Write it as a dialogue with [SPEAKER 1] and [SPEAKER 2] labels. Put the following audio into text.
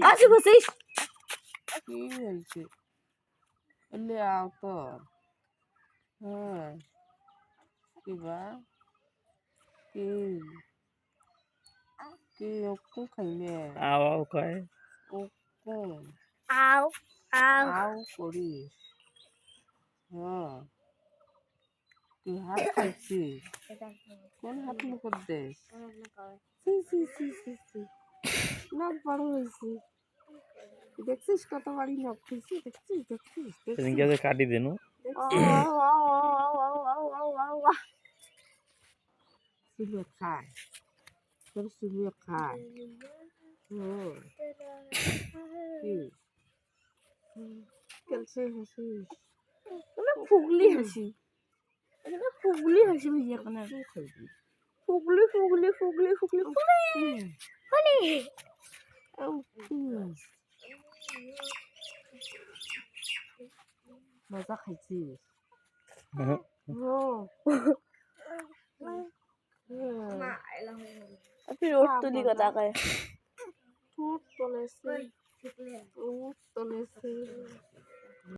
[SPEAKER 1] কাছে বসিস
[SPEAKER 2] কি হয়েছে এলে আও তো হ্যাঁ কি বা কি ওকু খাইলে
[SPEAKER 3] আও কয়
[SPEAKER 2] ওকু
[SPEAKER 1] আও আও
[SPEAKER 2] আও করিস হ্যাঁ তুই হাত খাচ্ছিস কোন হাত মুখর দেশ সি সি সি সি সি নখ বড় হয়েছে দেখছিস কত বাড়ি নখ খুঁজছি দেখছিস দেখছিস
[SPEAKER 3] সেদিনকে যে কাটি দেনু
[SPEAKER 2] চুলিয়ে খায় তোর চুলিয়ে খায় কি কেলসে হাসিস
[SPEAKER 1] ফুগলি হাসি ফুগলি হাসি বুঝি এখন
[SPEAKER 2] কি খাইবি
[SPEAKER 1] ফুগলি ফুগলি ফুগলি ফুগলি ফুগলি ফুগলি
[SPEAKER 2] মজা খাইছিস
[SPEAKER 1] फिर रोट तुली कता कहे
[SPEAKER 2] ঠোঁট তলেছে